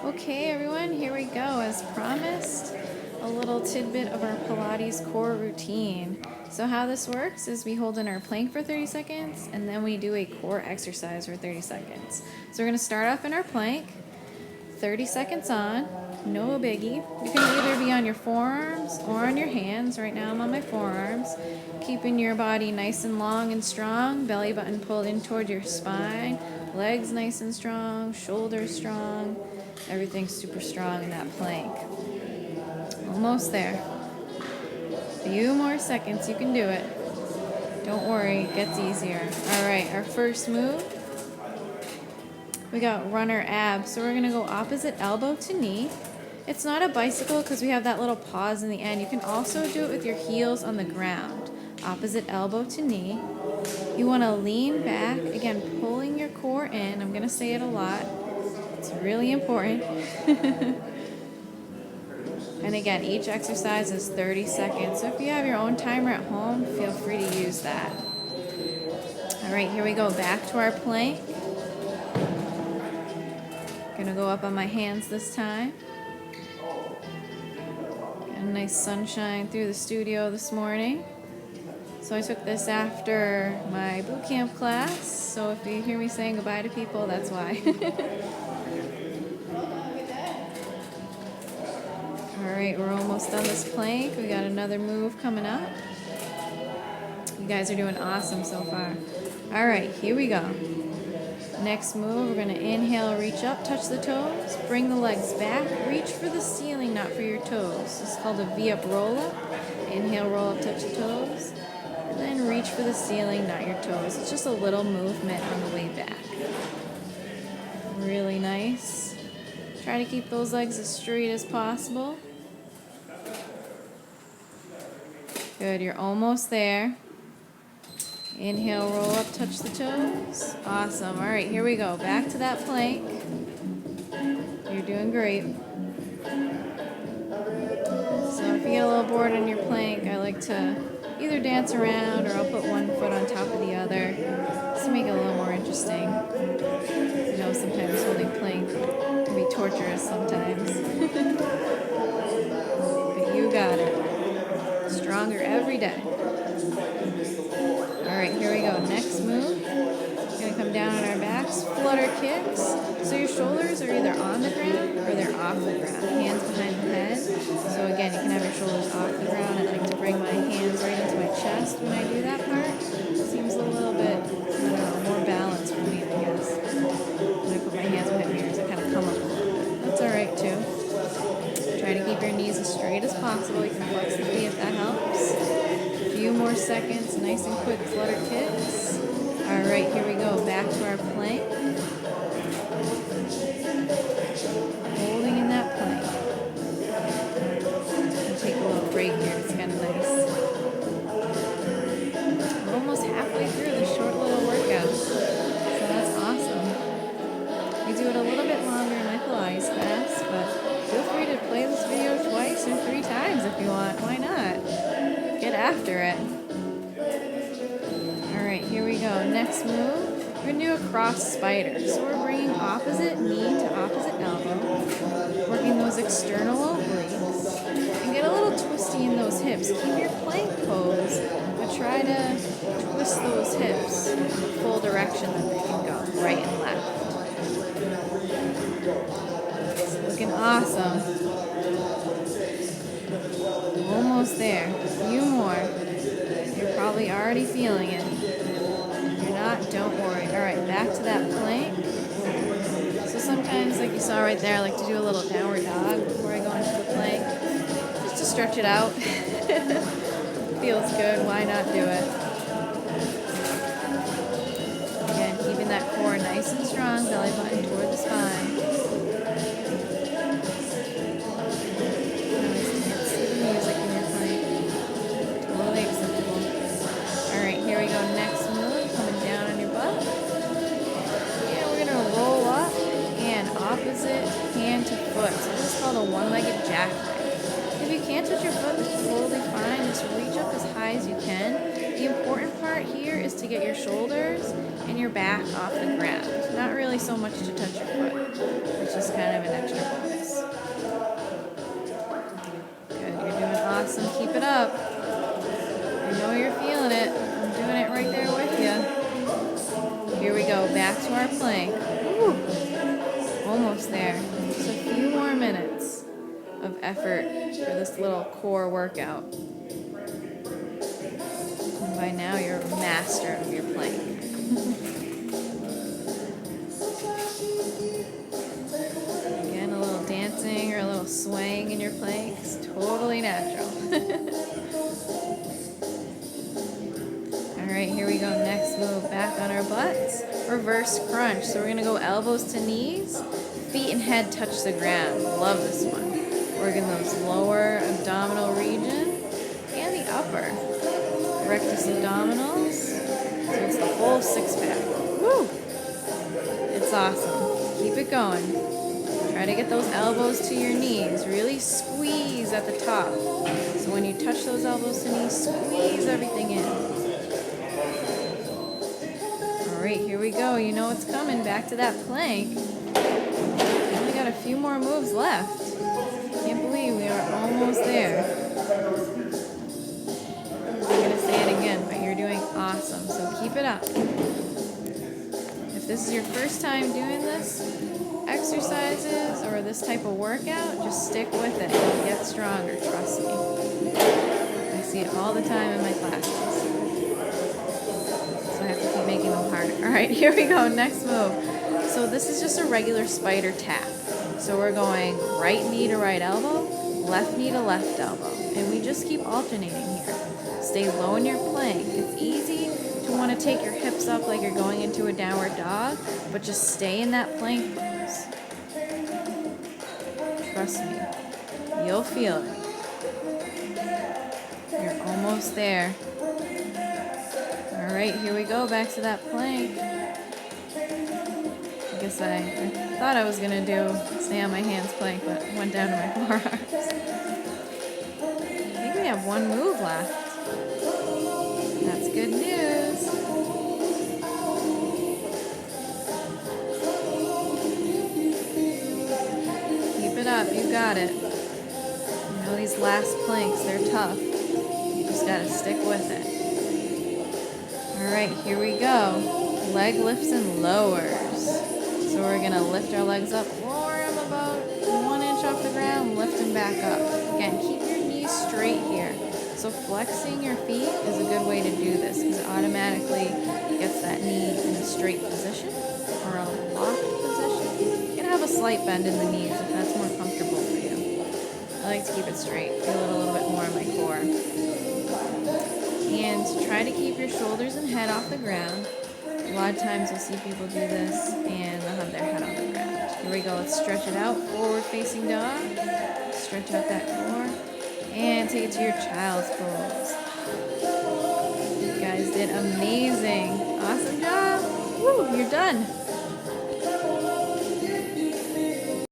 Okay, everyone, here we go. As promised, a little tidbit of our Pilates core routine. So how this works is we hold in our plank for 30 seconds, and then we do a core exercise for 30 seconds. So we're going to start off in our plank, 30 seconds on, no biggie. You can either be on your forearms or on your hands. Right now I'm on my forearms. Keeping your body nice and long and strong, belly button pulled in toward your spine, legs nice and strong, shoulders strong. Everything's super strong in that plank. Almost there. A few more seconds, you can do it. Don't worry, it gets easier. All right, our first move. We got runner abs, so we're gonna go opposite elbow to knee. It's not a bicycle because we have that little pause in the end. You can also do it with your heels on the ground. Opposite elbow to knee. You wanna lean back, again, pulling your core in. I'm gonna say it a lot. It's really important. And again, each exercise is 30 seconds. So if you have your own timer at home, feel free to use that. All right, here we go. Back to our plank. Gonna go up on my hands this time. Got a nice sunshine through the studio this morning. So I took this after my boot camp class. So if you hear me saying goodbye to people, that's why. All right, we're almost done this plank. We got another move coming up. You guys are doing awesome so far. All right, here we go. Next move, we're gonna inhale, reach up, touch the toes, bring the legs back, reach for the ceiling, not for your toes. This is called a V-up roll-up. Inhale, roll up, touch the toes, and then reach for the ceiling, not your toes. It's just a little movement on the way back. Really nice. Try to keep those legs as straight as possible. Good, you're almost there. Inhale, roll up, touch the toes. Awesome. All right, here we go. Back to that plank. You're doing great. So if you get a little bored on your plank, I like to either dance around or I'll put one foot on top of the other just to make it a little more interesting. You know, sometimes holding plank can be torturous sometimes. But you got it. Stronger every day. All right, here we go. Next move. We're going to come down on our backs, flutter kicks. So your shoulders are either on the ground or they're off the ground. Hands behind the head. So again, you can have your shoulders off the ground. I like to bring my hands right into my chest when I do that part. It seems a little bit, I don't know, more balanced for me, I guess. When I put my hands behind my ears, I kind of come up a little bit. That's all right, too. Try to keep your knees as straight as possible. You can flex the feet if that helps. Few more seconds, nice and quick flutter kicks. All right, here we go. Back to our plank. Holding in that plank. I'll take a little break here. It's kind of nice. We're almost halfway through this short little workout, so that's awesome. We do it a little bit longer in my Pilates class, but feel free to play this video twice or 3 times if you want. Why not? Get after it. All right, here we go. Next move, we're gonna do a cross spider. So we're bringing opposite knee to opposite elbow, working those external obliques, and get a little twisty in those hips. Keep your plank pose, but try to twist those hips in the full direction that they can go, right and left. It's looking awesome. Almost there. A few more. You're probably already feeling it. If you're not, don't worry. All right, back to that plank. So sometimes, like you saw right there, I like to do a little downward dog before I go into the plank, just to stretch it out. Feels good. Why not do it? Again, keeping that core nice and strong, belly button toward the spine. Next move, coming down on your butt. And we're going to roll up and opposite hand to foot. So this is called a one-legged jackknife. If you can't touch your foot, that's totally fine. Just reach up as high as you can. The important part here is to get your shoulders and your back off the ground. Not really so much to touch your foot, which is kind of an extra bonus. almost there. Just a few more minutes of effort for this little core workout. And by now you're a master of your plank. Again, a little dancing or a little swaying in your plank is totally natural. Alright, here we go. Next move, back on our butts. Reverse crunch. So we're going to go elbows to knees, feet and head touch the ground. Love this one. Working those lower abdominal region and the upper. Rectus abdominals. So it's the whole six-pack. Woo! It's awesome. Keep it going. Try to get those elbows to your knees. Really squeeze at the top. So when you touch those elbows to knees, squeeze everything in. Alright, here we go. You know what's coming. Back to that plank. Only got a few more moves left. Can't believe we are almost there. I'm going to say it again, but you're doing awesome. So keep it up. If this is your first time doing this exercises or this type of workout, just stick with it. You'll get stronger, trust me. I see it all the time in my classes. So I have to keep making them harder. Alright, here we go. Next move. So this is just a regular spider tap. So we're going right knee to right elbow, left knee to left elbow. And we just keep alternating here. Stay low in your plank. It's easy to want to take your hips up like you're going into a downward dog, but just stay in that plank pose. Trust me, you'll feel it. You're almost there. Alright, here we go, back to that plank. I guess I thought I was going to do stay on my hands plank, but went down to my forearms. I think we have one move left. That's good news. Keep it up, you got it. You know these last planks, they're tough. You just got to stick with it. Alright, here we go. Leg lifts and lowers. So we're going to lift our legs up, lower them about 1 inch off the ground, lift them back up. Again, keep your knees straight here. So flexing your feet is a good way to do this because it automatically gets that knee in a straight position or a locked position. You can have a slight bend in the knees if that's more comfortable for you. I like to keep it straight, feel it a little bit more in my core. And try to keep your shoulders and head off the ground. A lot of times you'll see people do this and they'll have their head on the ground. Here we go, let's stretch it out, forward facing dog. Stretch out that core. And take it to your child's pose. You guys did amazing. Awesome job. Woo, you're done.